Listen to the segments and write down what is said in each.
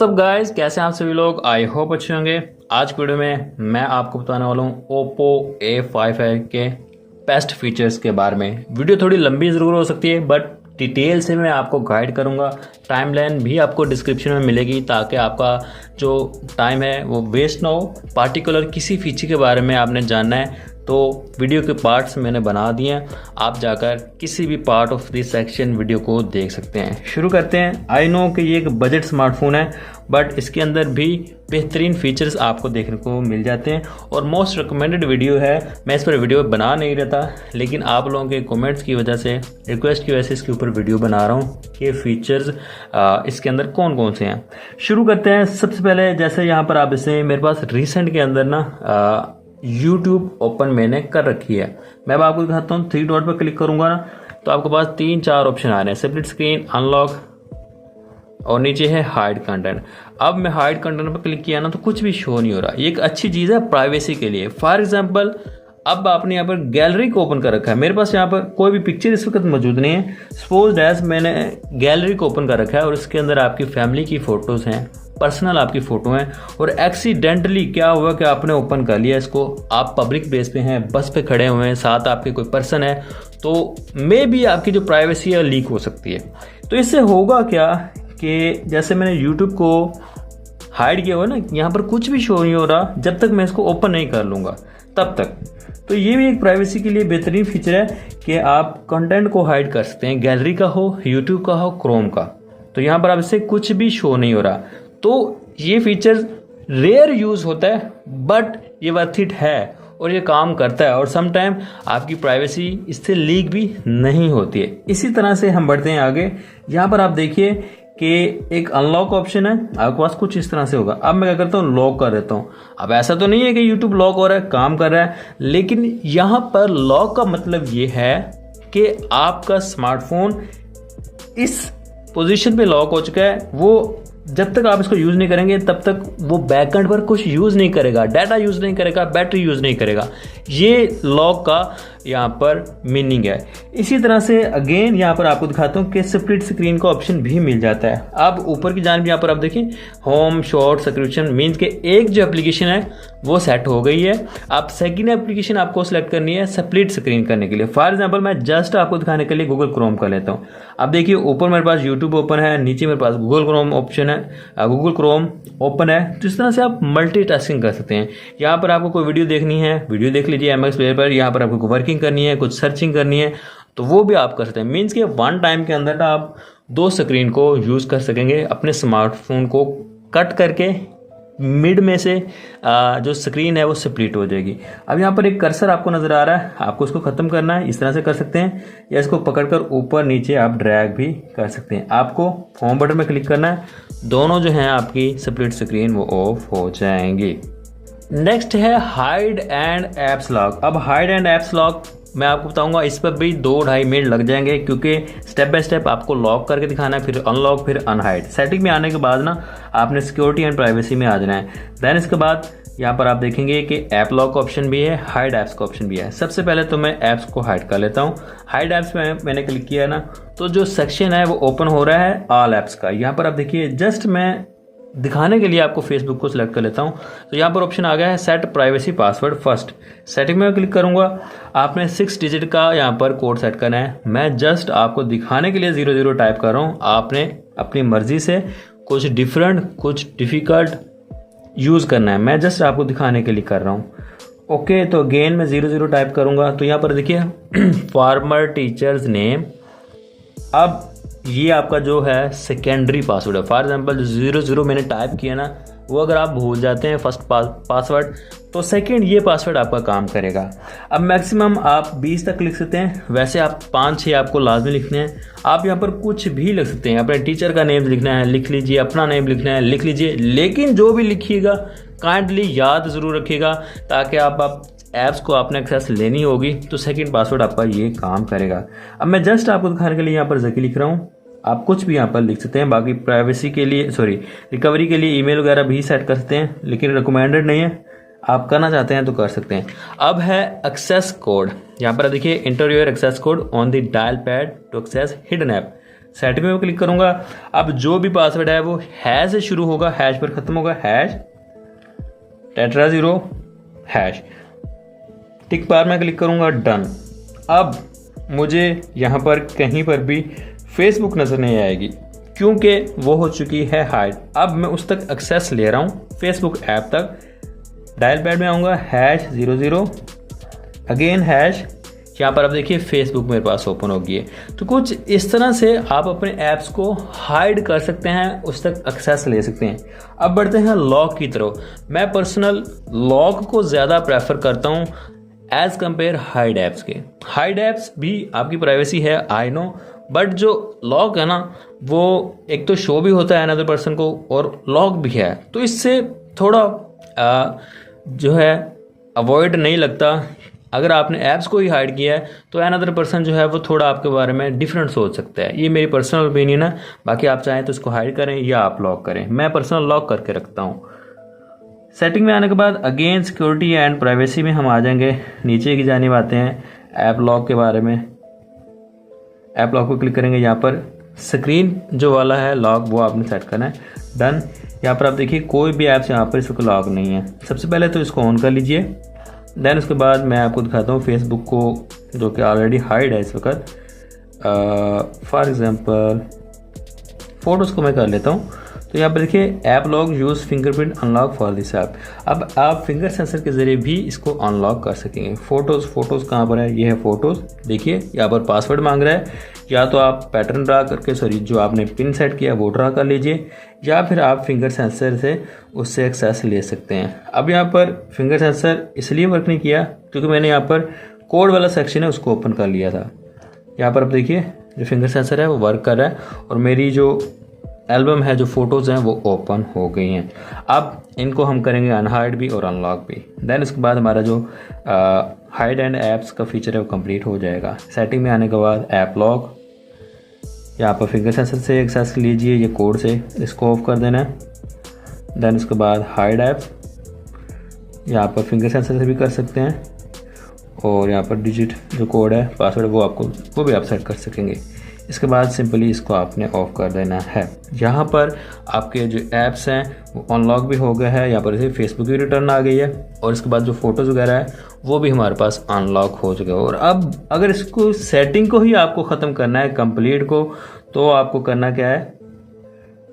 तब गाइस कैसे हैं आप सभी लोग। आई होप अच्छे होंगे। आज की वीडियो में मैं आपको बताने वाला हूँ ओप्पो A55 के बेस्ट फीचर्स के बारे में। वीडियो थोड़ी लंबी ज़रूर हो सकती है बट डिटेल से मैं आपको गाइड करूँगा। टाइमलाइन भी आपको डिस्क्रिप्शन में मिलेगी ताकि आपका जो टाइम है वो वेस्ट ना हो। पार्टिकुलर किसी फीचर के बारे में आपने जानना है तो वीडियो के पार्ट्स मैंने बना दिए हैं, आप जाकर किसी भी part of this section video को देख सकते हैं। शुरू करते हैं। आई नो कि ये एक बजट स्मार्टफोन है बट इसके अंदर भी बेहतरीन फीचर्स आपको देखने को मिल जाते हैं और मोस्ट रिकमेंडेड वीडियो है। मैं इस पर वीडियो बना नहीं रहता लेकिन आप लोगों के कमेंट्स की वजह से, रिक्वेस्ट की वजह से इसके ऊपर वीडियो बना रहा हूँ कि फीचर्स इसके अंदर कौन कौन से हैं। शुरू करते हैं। सबसे पहले जैसे यहाँ पर आप इसे मेरे पास रिसेंट के अंदर ना यूट्यूब ओपन मैंने कर रखी है। मैं अब आपको दिखाता हूँ। 3 डॉट पर क्लिक करूंगा ना तो आपके पास 3-4 ऑप्शन आ रहे हैं, स्प्लिट स्क्रीन, अनलॉक और नीचे है हाइड कंटेंट। अब मैं हाइड कंटेंट पर क्लिक किया ना तो कुछ भी शो नहीं हो रहा। ये एक अच्छी चीज़ है प्राइवेसी के लिए। फॉर एग्जाम्पल अब आपने यहाँ पर गैलरी को ओपन कर रखा है, मेरे पास यहाँ पर कोई भी पिक्चर इस वक्त मौजूद नहीं है। सपोज डैश मैंने गैलरी को ओपन कर रखा है और इसके अंदर आपकी फैमिली की फ़ोटोज़ हैं, पर्सनल आपकी फ़ोटो हैं और एक्सीडेंटली क्या हुआ कि आपने ओपन कर लिया इसको, आप पब्लिक प्लेस पे हैं, बस पे खड़े हुए हैं, साथ आपके कोई पर्सन है तो मे भी आपकी जो प्राइवेसी है लीक हो सकती है। तो इससे होगा क्या कि जैसे मैंने यूट्यूब को हाइड किया हुआ ना, यहाँ पर कुछ भी शो नहीं हो रहा जब तक मैं इसको ओपन नहीं कर लूँगा तब तक। तो ये भी एक प्राइवेसी के लिए बेहतरीन फीचर है कि आप कंटेंट को हाइड कर सकते हैं, गैलरी का हो, यूट्यूब का हो, क्रोम का। तो यहाँ पर अब इससे कुछ भी शो नहीं हो रहा। तो ये फीचर रेयर यूज़ होता है बट ये वर्थ इट है और ये काम करता है और सम टाइम आपकी प्राइवेसी इससे लीक भी नहीं होती है। इसी तरह से हम बढ़ते हैं आगे। यहाँ पर आप देखिए कि एक अनलॉक ऑप्शन है, आपके पास कुछ इस तरह से होगा। अब मैं क्या करता हूँ, लॉक कर देता हूँ। अब ऐसा तो नहीं है कि यूट्यूब लॉक हो रहा है, काम कर रहा है, लेकिन यहाँ पर लॉक का मतलब ये है कि आपका स्मार्टफोन इस पोजीशन पे लॉक हो चुका है। वो जब तक आप इसको यूज़ नहीं करेंगे तब तक वो बैकएंड पर कुछ यूज़ नहीं करेगा, डाटा यूज़ नहीं करेगा, बैटरी यूज़ नहीं करेगा। ये लॉक का यहाँ पर मीनिंग है। इसी तरह से अगेन यहाँ पर आपको दिखाता हूँ कि स्प्लिट स्क्रीन का ऑप्शन भी मिल जाता है। अब ऊपर की जानिब यहाँ पर आप देखिए होम, शॉर्ट, सब्सक्रिप्शन, मीन्स के एक जो एप्लीकेशन है वो सेट हो गई है। अब सेकेंड एप्लीकेशन आपको सेलेक्ट करनी है स्प्लिट स्क्रीन करने के लिए। फॉर एग्जाम्पल मैं जस्ट आपको दिखाने के लिए गूगल क्रोम कर लेता हूँ। अब देखिए ऊपर मेरे पास यूट्यूब ओपन है, नीचे मेरे पास गूगल क्रोम ऑप्शन है, गूगल क्रोम ओपन है। तो इस तरह से आप मल्टीटास्किंग कर सकते हैं। यहाँ पर आपको कोई वीडियो देखनी है, वीडियो देख लीजिए MX प्लेयर पर। यहाँ पर आपको वर्किंग करनी है, कुछ सर्चिंग करनी है तो वो भी आप कर सकते हैं। मीन्स के वन टाइम के अंदर आप 2 स्क्रीन को यूज़ कर सकेंगे। अपने स्मार्टफोन को कट करके मिड में से जो स्क्रीन है वो स्प्लिट हो जाएगी। अब यहाँ पर एक कर्सर आपको नज़र आ रहा है, आपको इसको ख़त्म करना है। इस तरह से कर सकते हैं या इसको पकड़कर ऊपर नीचे आप ड्रैग भी कर सकते हैं। आपको होम बटन में क्लिक करना है, दोनों जो हैं आपकी स्प्लिट स्क्रीन वो ऑफ हो जाएंगी। नेक्स्ट है हाइड एंड एप्स लॉक। अब हाइड एंड एप्स लॉक मैं आपको बताऊंगा, इस पर भी 2-2.5 मिनट लग जाएंगे क्योंकि स्टेप बाय स्टेप आपको लॉक करके दिखाना है, फिर अनलॉक, फिर अनहाइड। सेटिंग में आने के बाद ना आपने सिक्योरिटी एंड प्राइवेसी में आ जाना है। देन इसके बाद यहाँ पर आप देखेंगे कि ऐप लॉक ऑप्शन भी है, हाइड ऐप्स का ऑप्शन भी है। सबसे पहले तो मैं ऐप्स को हाइड कर लेता हूँ। हाइड ऐप्स में मैंने क्लिक किया ना तो जो सेक्शन है वो ओपन हो रहा है ऑल ऐप्स का। यहाँ पर आप देखिए जस्ट मैं दिखाने के लिए आपको फेसबुक को सिलेक्ट कर लेता हूँ। तो यहाँ पर ऑप्शन आ गया है set privacy password first. Setting में क्लिक करूँगा, आपने 6 डिजिट का यहाँ पर कोड सेट करना है। मैं जस्ट आपको दिखाने के लिए 00 टाइप कर रहा हूँ। आपने अपनी मर्जी से कुछ डिफरेंट, कुछ डिफ़िकल्ट यूज़ करना है। मैं जस्ट आपको दिखाने के लिए कर रहा हूँ। ओके, तो अगेन मैं 00 टाइप करूँगा तो यहाँ पर देखिए फॉर्मर टीचर्स नेम। अब ये आपका जो है सेकेंडरी पासवर्ड है। फॉर एग्जांपल 00 मैंने टाइप किया ना, वो अगर आप भूल जाते हैं फर्स्ट पासवर्ड तो सेकंड ये पासवर्ड आपका काम करेगा। अब मैक्सिमम आप 20 तक लिख सकते हैं, वैसे आप 5-6 आपको लाजमी लिखने हैं। आप यहाँ पर कुछ भी लिख सकते हैं, अपने टीचर का नेम लिखना है लिख लीजिए, अपना नेम लिखना है लिख लीजिए, लेकिन जो भी लिखिएगा काइंडली याद ज़रूर रखिएगा ताकि आप ऐप्स को आपने एक्सेस लेनी होगी तो सेकंड पासवर्ड आपका ये काम करेगा। अब मैं जस्ट आपको दिखाने के लिए यहाँ पर ज़की लिख रहा हूँ, आप कुछ भी यहाँ पर लिख सकते हैं। बाकी प्राइवेसी के लिए रिकवरी के लिए ईमेल वगैरह भी सेट कर सकते हैं लेकिन रिकमेंडेड नहीं है, आप करना चाहते हैं तो कर सकते हैं। अब है एक्सेस कोड। यहाँ पर देखिए enter your access code on the dial pad to access hidden app. Setting में क्लिक करूंगा। अब जो भी पासवर्ड है वो हैश से शुरू होगा, हैश पर खत्म होगा, हैश टेट्रा0 हैश। टिक बार में क्लिक करूंगा, डन। अब मुझे यहाँ पर कहीं पर भी फेसबुक नज़र नहीं आएगी क्योंकि वो हो चुकी है हाइड। अब मैं उस तक एक्सेस ले रहा हूँ फेसबुक ऐप तक। डायल पैड में आऊँगा, #00 अगेन हैश। यहाँ पर आप देखिए फेसबुक मेरे पास ओपन हो गई है। तो कुछ इस तरह से आप अपने ऐप्स को हाइड कर सकते हैं, उस तक एक्सेस ले सकते हैं। अब बढ़ते हैं लॉक की तरफ। मैं पर्सनल लॉक को ज़्यादा प्रेफर करता हूँ एज कंपेयर हाइड ऐप्स के। हाइड ऐप्स भी आपकी प्राइवेसी है, आई नो, बट जो लॉक है ना वो एक तो शो भी होता है अनदर पर्सन को और लॉक भी है, तो इससे थोड़ा जो है अवॉइड नहीं लगता। अगर आपने ऐप्स को ही हाइड किया है तो अनदर पर्सन जो है वो थोड़ा आपके बारे में डिफरेंट सोच सकता है। ये मेरी पर्सनल ओपिनियन है, बाकी आप चाहें तो इसको हाइड करें या आप लॉक करें। मैं पर्सनल लॉक करके रखता हूँ। सेटिंग में आने के बाद अगेन सिक्योरिटी एंड प्राइवेसी में हम आ जाएंगे। नीचे की जानिब आते हैं ऐप लॉक के बारे में। ऐप लॉक को क्लिक करेंगे, यहाँ पर स्क्रीन जो वाला है लॉक वो आपने सेट करना है, डन। यहाँ पर आप देखिए कोई भी ऐप्स यहाँ पर इसको लॉक नहीं है। सबसे पहले तो इसको ऑन कर लीजिए, देन उसके बाद मैं आपको दिखाता हूँ फेसबुक को जो कि ऑलरेडी हाइड है इस वक्त। फॉर एग्जांपल फ़ोटोज़ को मैं कर लेता हूँ। तो यहाँ पर देखिए app lock use fingerprint unlock for this app. अब आप फिंगर सेंसर के ज़रिए भी इसको अनलॉक कर सकेंगे। फ़ोटोज़ कहाँ पर है, ये है फ़ोटोज़। देखिए यहाँ पर पासवर्ड मांग रहा है, या तो आप पैटर्न ड्रा करके जो आपने पिन सेट किया वो ड्रा कर लीजिए, या फिर आप फिंगर सेंसर से उससे एक्सेस ले सकते हैं। अब यहाँ पर फिंगर सेंसर इसलिए वर्क नहीं किया क्योंकि मैंने यहाँ पर कोड वाला सेक्शन है उसको ओपन कर लिया था। यहाँ पर आप देखिए जो फिंगर सेंसर है वो वर्क कर रहा है और मेरी जो एल्बम है, जो फ़ोटोज़ हैं वो ओपन हो गई हैं। अब इनको हम करेंगे अनहाइड भी और अनलॉक भी। देन इसके बाद हमारा जो हाइड एंड ऐप्स का फीचर है वो कंप्लीट हो जाएगा। सेटिंग में आने के बाद ऐप लॉक, यहाँ पर फिंगर सेंसर से एक्सेस लीजिए, ये कोड से इसको ऑफ कर देना है। देन उसके बाद हाइड ऐप, यहाँ पर फिंगर सेंसर से भी कर सकते हैं, और यहाँ पर डिजिट जो कोड है पासवर्ड वो भी आप सेट कर सकेंगे। इसके बाद सिंपली इसको आपने ऑफ कर देना है। यहाँ पर आपके जो ऐप्स हैं वो अनलॉक भी हो गए हैं। यहाँ पर जैसे फेसबुक की रिटर्न आ गई है और इसके बाद जो फ़ोटोज़ वगैरह है वो भी हमारे पास अनलॉक हो चुका है। और अब अगर इसको सेटिंग को ही आपको ख़त्म करना है कंप्लीट को, तो आपको करना क्या है,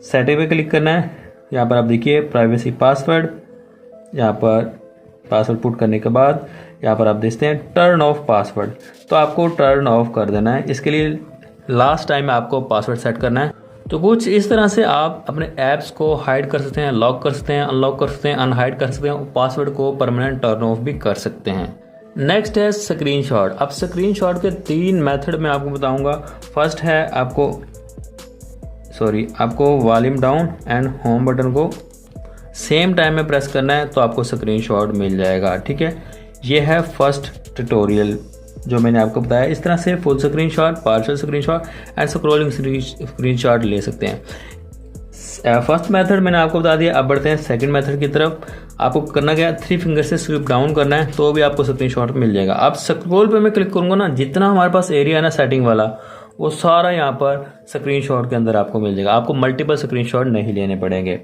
सेटिंग पे क्लिक करना है। यहाँ पर आप देखिए प्राइवेसी पासवर्ड, यहाँ पर पासवर्ड पुट करने के बाद यहाँ पर आप देखते हैं टर्न ऑफ पासवर्ड, तो आपको टर्न ऑफ कर देना है। इसके लिए लास्ट टाइम आपको पासवर्ड सेट करना है। तो कुछ इस तरह से आप अपने ऐप्स को हाइड कर सकते हैं, लॉक कर सकते हैं, अनलॉक कर सकते हैं, अनहाइड कर सकते हैं, और पासवर्ड को परमानेंट टर्न ऑफ भी कर सकते हैं। नेक्स्ट है स्क्रीनशॉट। अब स्क्रीनशॉट के 3 मेथड मैं आपको बताऊंगा। फर्स्ट है आपको volume down and home button को सेम टाइम में प्रेस करना है तो आपको स्क्रीनशॉट मिल जाएगा। ठीक है, ये है फर्स्ट ट्यूटोरियल जो मैंने आपको बताया। इस तरह से full screenshot, partial screenshot and scrolling screenshot ले सकते हैं। फर्स्ट मेथड मैंने आपको बता दिया। अब बढ़ते हैं सेकंड मेथड की तरफ। आपको करना क्या है, 3 फिंगर से स्विप डाउन करना है तो भी आपको स्क्रीनशॉट मिल जाएगा। अब स्क्रॉल पे मैं क्लिक करूंगा ना, जितना हमारे पास एरिया है ना सेटिंग वाला, वो सारा यहाँ पर स्क्रीनशॉट के अंदर आपको मिल जाएगा। आपको मल्टीपल स्क्रीनशॉट नहीं लेने पड़ेंगे।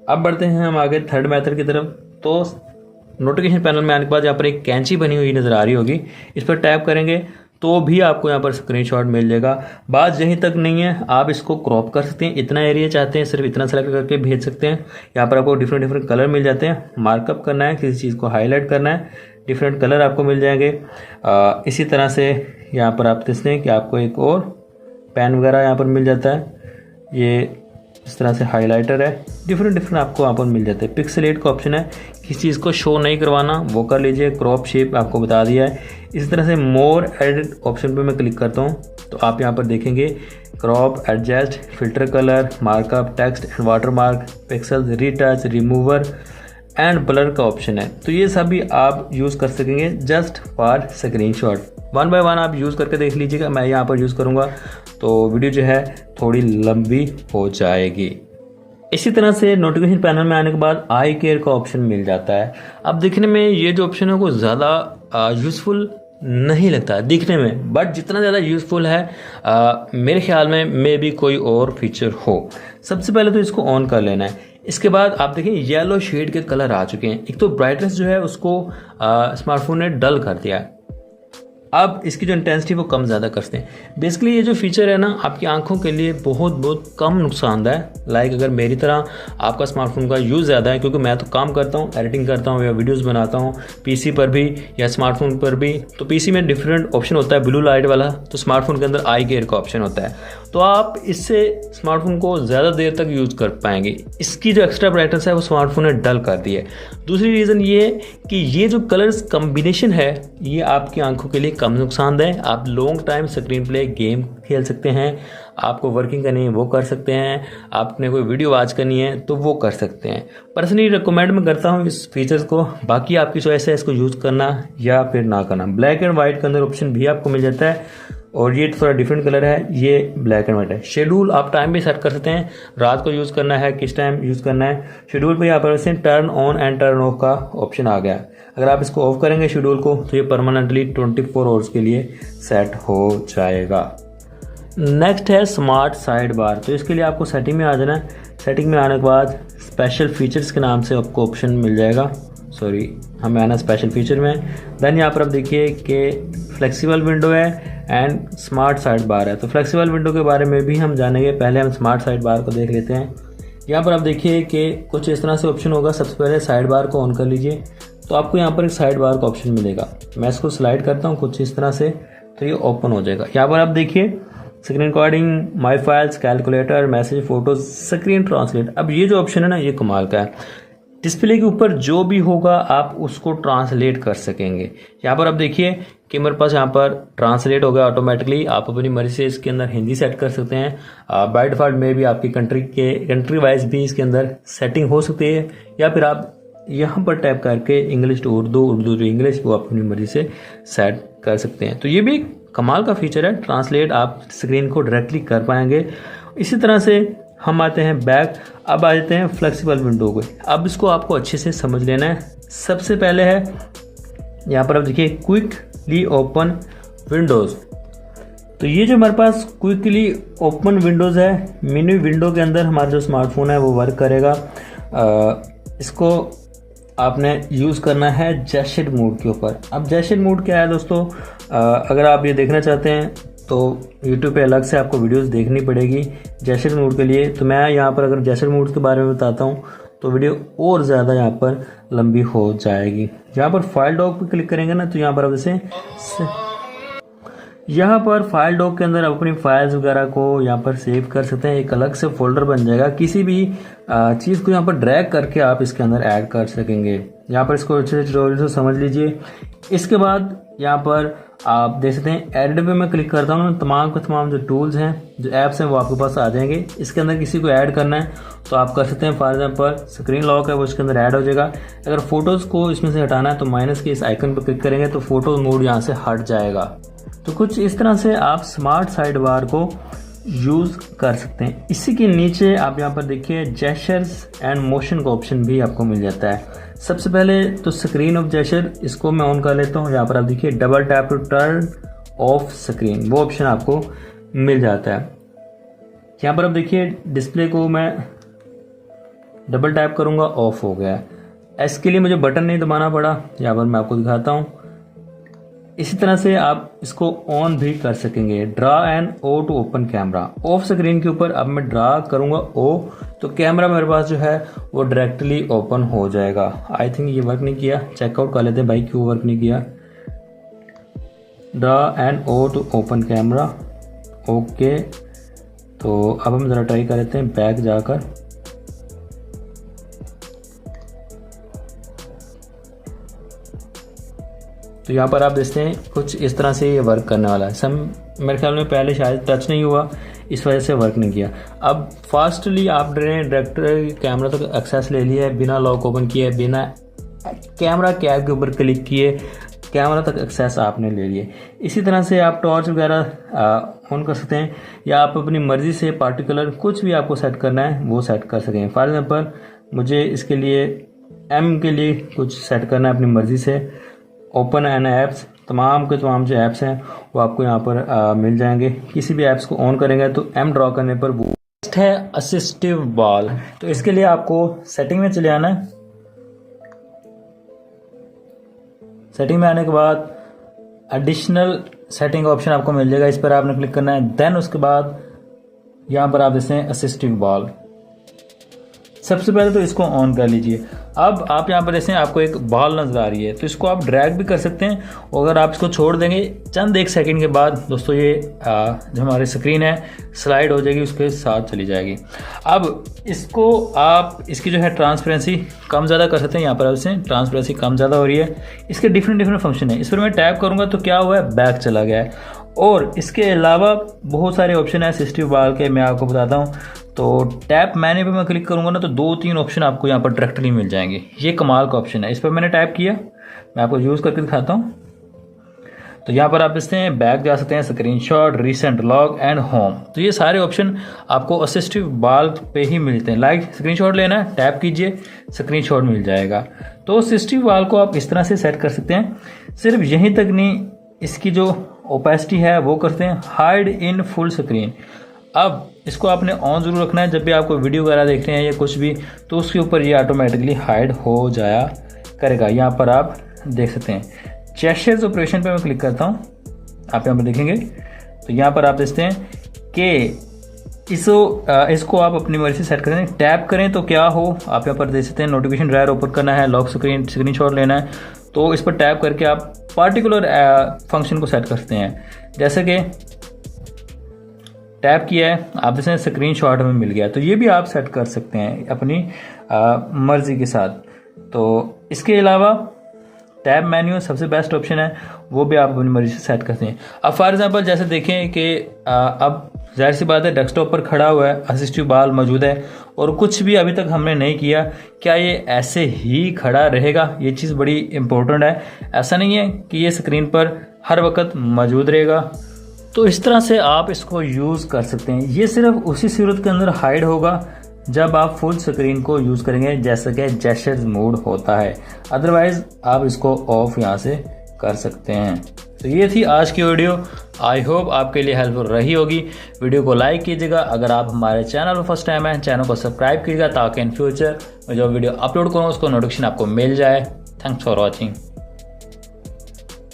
अब बढ़ते हैं हम आगे थर्ड मेथड की तरफ। तो नोटिफिकेशन पैनल में आने के बाद यहाँ पर एक कैंची बनी हुई नज़र आ रही होगी, इस पर टैप करेंगे तो भी आपको यहाँ पर स्क्रीनशॉट मिल जाएगा। बात यहीं तक नहीं है, आप इसको क्रॉप कर सकते हैं। इतना एरिया चाहते हैं सिर्फ इतना सेलेक्ट करके भेज सकते हैं। यहाँ पर आपको डिफरेंट कलर मिल जाते हैं। मार्कअप करना है, किसी चीज़ को हाईलाइट करना है, डिफरेंट कलर आपको मिल जाएंगे। इसी तरह से यहाँ पर आप देखते हैं कि आपको एक और पेन वगैरह यहाँ पर मिल जाता है। ये इस तरह से हाइलाइटर है, डिफरेंट आपको यहाँ पर मिल जाते हैं। पिक्सेलेट का ऑप्शन है, किसी चीज़ को शो नहीं करवाना वो कर लीजिए। क्रॉप शेप आपको बता दिया है। इसी तरह से मोर एडिट ऑप्शन पे मैं क्लिक करता हूँ तो आप यहाँ पर देखेंगे crop, adjust, filter colour, markup, text and watermark, pixel, retouch, remover and blur का ऑप्शन है। तो ये सभी आप यूज़ कर सकेंगे जस्ट फॉर स्क्रीनशॉट। 1 बाय 1 आप यूज़ करके देख लीजिएगा। मैं यहाँ पर यूज़ करूँगा तो वीडियो जो है थोड़ी लंबी हो जाएगी। इसी तरह से नोटिफिकेशन पैनल में आने के बाद आई केयर का ऑप्शन मिल जाता है। अब देखने में ये जो ऑप्शन है वो ज़्यादा यूज़फुल नहीं लगता दिखने में, बट जितना ज़्यादा यूज़फुल है मेरे ख्याल में मे भी कोई और फीचर हो। सबसे पहले तो इसको ऑन कर लेना है। इसके बाद आप देखें येलो शेड के कलर आ चुके हैं। एक तो ब्राइटनेस जो है उसको स्मार्टफोन ने डल कर दिया है। अब इसकी जो इंटेंसिटी वो कम ज़्यादा करते हैं। बेसिकली ये जो फीचर है ना आपकी आंखों के लिए बहुत कम नुकसानदायक है। लाइक अगर मेरी तरह आपका स्मार्टफोन का यूज़ ज़्यादा है, क्योंकि मैं तो काम करता हूँ, एडिटिंग करता हूँ या वीडियोस बनाता हूँ पीसी पर भी या स्मार्टफोन पर भी। तो पीसी में डिफरेंट ऑप्शन होता है ब्लू लाइट वाला, तो स्मार्टफोन के अंदर आई केयर का ऑप्शन होता है। तो आप इससे स्मार्टफोन को ज़्यादा देर तक यूज़ कर पाएंगे। इसकी जो एक्स्ट्रा ब्राइटनेस है वो स्मार्टफोन ने डल कर दी है। दूसरी रीज़न ये कि ये जो कलर्स कम्बिनेशन है ये आपकी आंखों के लिए कम नुकसानदेह है। आप long time screen play game खेल सकते हैं, आपको वर्किंग करनी है वो कर सकते हैं, आपने कोई वीडियो वॉच करनी है तो वो कर सकते हैं। पर्सनली रिकमेंड मैं करता हूँ इस फीचर्स को। बाकी आपकी चॉइस है इसको यूज़ करना या फिर ना करना। ब्लैक एंड वाइट के अंदर ऑप्शन भी आपको मिल जाता है, और ये थोड़ा डिफरेंट कलर है, ये ब्लैक एंड वाइट है। शेड्यूल आप टाइम भी सेट कर सकते हैं, रात को यूज़ करना है, किस टाइम यूज़ करना है। शेड्यूल पे यहाँ पर turn on and turn off का ऑप्शन आ गया। अगर आप इसको ऑफ करेंगे शेड्यूल को तो ये परमानेंटली 24 आवर्स के लिए सेट हो जाएगा। नेक्स्ट है स्मार्ट साइड बार। तो इसके लिए आपको सेटिंग में आ जाना है। सेटिंग में आने के बाद स्पेशल फीचर्स के नाम से आपको ऑप्शन मिल जाएगा। हमें आना स्पेशल फीचर में। देन यहाँ पर आप देखिए कि फ्लेक्सिबल विंडो है एंड स्मार्ट साइड बार है। तो फ्लेक्सिबल विंडो के बारे में भी हम जानेंगे, पहले हम स्मार्ट साइड बार को देख लेते हैं। यहाँ पर आप देखिए कि कुछ इस तरह से ऑप्शन होगा। सबसे पहले साइड बार को ऑन कर लीजिए तो आपको यहाँ पर एक साइड बार का ऑप्शन मिलेगा। मैं इसको स्लाइड करता हूँ कुछ इस तरह से, तो ये ओपन हो जाएगा। यहाँ पर आप देखिए screen recording, my files, calculator, message, photos, screen translate. अब ये जो ऑप्शन है ना ये कमाल का है। डिस्प्ले के ऊपर जो भी होगा आप उसको ट्रांसलेट कर सकेंगे। यहाँ पर आप देखिए कि मेरे पास यहाँ पर ट्रांसलेट हो गया ऑटोमेटिकली। आप अपनी मर्जी से इसके अंदर हिंदी सेट कर सकते हैं। बाय डिफॉल्ट में भी आपकी कंट्री वाइज भी इसके अंदर सेटिंग हो सकती है, या फिर आप यहाँ पर टैप करके English to Urdu, Urdu to English वो अपनी मर्जी से सेट कर सकते हैं। तो ये भी कमाल का फीचर है, ट्रांसलेट आप स्क्रीन को डायरेक्टली कर पाएंगे। इसी तरह से हम आते हैं बैक। अब आ जाते हैं फ्लेक्सिबल विंडो को। अब इसको आपको अच्छे से समझ लेना है। सबसे पहले है यहाँ पर आप देखिए क्विकली ओपन विंडोज़। तो ये जो हमारे पास क्विकली ओपन विंडोज़ है, मेन्यू विंडो के अंदर हमारा जो स्मार्टफोन है वो वर्क करेगा। इसको आपने यूज़ करना है जेस्चर मोड के ऊपर। अब जेस्चर मोड क्या है दोस्तों, अगर आप ये देखना चाहते हैं तो YouTube पे अलग से आपको वीडियोस देखनी पड़ेगी जेस्चर मोड के लिए। तो मैं यहाँ पर अगर जेस्चर मोड के बारे में बताता हूँ तो वीडियो और ज़्यादा यहाँ पर लंबी हो जाएगी। यहाँ पर फाइल डॉक पे क्लिक करेंगे ना तो यहाँ पर आप जैसे यहाँ पर फाइल डॉक के अंदर आप अपनी फाइल्स वगैरह को यहाँ पर सेव कर सकते हैं। एक अलग से फोल्डर बन जाएगा। किसी भी चीज़ को यहाँ पर ड्रैग करके आप इसके अंदर ऐड कर सकेंगे। यहाँ पर इसको अच्छे से ट्यूटोरियल से समझ लीजिए। इसके बाद यहाँ पर आप देख सकते हैं एडिट पे मैं क्लिक करता हूँ, तमाम के तमाम जो टूल्स हैं, जो ऐप्स हैं वो आपके पास आ जाएंगे। इसके अंदर किसी को ऐड करना है तो आप कर सकते हैं। फॉर एग्जाम्पल स्क्रीन लॉक है वो इसके अंदर ऐड हो जाएगा। अगर फोटोज़ को इसमें से हटाना है तो माइनस के इस आइकन पर क्लिक करेंगे तो फोटो मोड यहाँ से हट जाएगा। तो कुछ इस तरह से आप स्मार्ट साइड बार को यूज़ कर सकते हैं। इसी के नीचे आप यहाँ पर देखिए जेस्चर्स एंड मोशन का ऑप्शन भी आपको मिल जाता है। सबसे पहले तो स्क्रीन ऑफ जेस्चर, इसको मैं ऑन कर लेता हूँ। यहाँ पर आप देखिए double tap to turn off screen, वो ऑप्शन आपको मिल जाता है। यहाँ पर आप देखिए डिस्प्ले को मैं डबल टैप करूँगा, ऑफ हो गया। इसके लिए मुझे बटन नहीं दबाना पड़ा, यहाँ पर मैं आपको दिखाता हूँ। इसी तरह से आप इसको ऑन भी कर सकेंगे। Draw and O to open camera, off screen के ऊपर अब मैं ड्रा करूंगा ओ तो कैमरा मेरे पास जो है वो डायरेक्टली ओपन हो जाएगा। आई थिंक ये वर्क नहीं किया, चेकआउट कर लेते हैं भाई क्यों वर्क नहीं किया। Draw and O to open camera, okay. तो अब हम ज़रा ट्राई कर लेते हैं बैक जाकर। तो यहाँ पर आप देखते हैं कुछ इस तरह से ये वर्क करने वाला है। मेरे ख्याल में पहले शायद टच नहीं हुआ, इस वजह से वर्क नहीं किया। अब फास्टली आपने डायरेक्ट कैमरा तक एक्सेस ले लिया है, बिना लॉक ओपन किए, बिना कैमरा कैप के ऊपर क्लिक किए कैमरा तक एक्सेस आपने ले लिए। इसी तरह से आप टॉर्च वगैरह ऑन कर सकते हैं, या आप अपनी मर्जी से पार्टिकुलर कुछ भी आपको सेट करना है वो सेट कर सकें। फॉर एग्जाम्पल मुझे इसके लिए M के लिए कुछ सेट करना है अपनी मर्जी से। ओपन एन एप्स, तमाम के तमाम जो ऐप्स हैं वो आपको यहाँ पर मिल जाएंगे। किसी भी ऐप्स को ऑन करेंगे तो एम ड्रॉ करने पर वो है असिस्टिव बॉल। तो इसके लिए आपको सेटिंग में चले आना है। सेटिंग में आने के बाद एडिशनल सेटिंग ऑप्शन आपको मिल जाएगा, इस पर आपने क्लिक करना है। देन उसके बाद यहाँ पर आप देखते हैं असिस्टिव बॉल। सबसे पहले तो इसको ऑन कर लीजिए। अब आप यहाँ पर देखते हैं आपको एक बॉल नज़र आ रही है, तो इसको आप ड्रैग भी कर सकते हैं। और अगर आप इसको छोड़ देंगे चंद एक सेकंड के बाद दोस्तों ये जो हमारी स्क्रीन है स्लाइड हो जाएगी, उसके साथ चली जाएगी। अब इसको आप इसकी जो है ट्रांसपेरेंसी कम ज़्यादा कर सकते हैं। यहाँ पर आपसे ट्रांसपेरेंसी कम ज़्यादा हो रही है। इसके डिफरेंट फंक्शन है। इस पर मैं टैप करूँगा तो क्या हुआ है, बैक चला गया है। और इसके अलावा बहुत सारे ऑप्शन है असिस्टिव बॉल के, मैं आपको बताता हूँ। तो टैप मैंने पे मैं क्लिक करूँगा ना तो 2-3 ऑप्शन आपको यहाँ पर डायरेक्टली मिल जाएंगे। ये कमाल का ऑप्शन है। इस पर मैंने टैप किया, मैं आपको यूज़ करके दिखाता हूँ। तो यहाँ पर आप देखते हैं बैक जा सकते हैं, screenshot, recent log and home. तो ये सारे ऑप्शन आपको असिस्टिव बॉल पे ही मिलते हैं। लाइक स्क्रीनशॉट लेना है, टैप कीजिए, स्क्रीनशॉट मिल जाएगा। तो असिस्टिव बॉल को आप इस तरह से सेट कर सकते हैं। सिर्फ यहीं तक नहीं, इसकी जो ओपेसिटी है वो करते हैं हाइड इन फुल स्क्रीन। अब इसको आपने ऑन ज़रूर रखना है। जब भी आपको वीडियो वगैरह देख रहे हैं या कुछ भी, तो उसके ऊपर ये ऑटोमेटिकली हाइड हो जाया करेगा। यहाँ पर आप देख सकते हैं। जेस्चर्स ऑपरेशन पे मैं क्लिक करता हूँ, आप यहाँ पर देखेंगे। तो यहाँ पर आप देखते हैं कि इसको आप अपनी मर्जी से सेट करें। टैप करें तो क्या हो, आप यहाँ पर देख सकते हैं। नोटिफिकेशन ड्रायर ओपन करना है, लॉक स्क्रीनशॉट लेना है, तो इस पर टैप करके आप पार्टिकुलर फंक्शन को सेट कर सकते हैं। जैसे कि टैप किया है, आप जैसे स्क्रीनशॉट में मिल गया, तो ये भी आप सेट कर सकते हैं अपनी मर्जी के साथ। तो इसके अलावा टैब मेन्यू सबसे बेस्ट ऑप्शन है, वो भी आप अपनी मर्जी से सेट करते हैं। अब फॉर एग्जांपल जैसे देखें कि अब जाहिर सी बात है डेस्कटॉप पर खड़ा हुआ है, असिस्टिव बॉल मौजूद है और कुछ भी अभी तक हमने नहीं किया, क्या ये ऐसे ही खड़ा रहेगा? ये चीज़ बड़ी इंपॉर्टेंट है। ऐसा नहीं है कि ये स्क्रीन पर हर वक्त मौजूद रहेगा। तो इस तरह से आप इसको यूज़ कर सकते हैं। ये सिर्फ उसी सूरत के अंदर हाइड होगा जब आप फुल स्क्रीन को यूज़ करेंगे, जैसा कि जेस्चर्स मोड होता है। अदरवाइज़ आप इसको ऑफ यहाँ से कर सकते हैं। तो ये थी आज की वीडियो। आई होप आपके लिए हेल्पफुल रही होगी। वीडियो को लाइक कीजिएगा। अगर आप हमारे चैनल पर फर्स्ट टाइम हैं, चैनल को सब्सक्राइब कीजिएगा ताकि इन फ्यूचर मैं जो वीडियो अपलोड करूँ उसको नोटिफिकेशन आपको मिल जाए। Thanks for watching.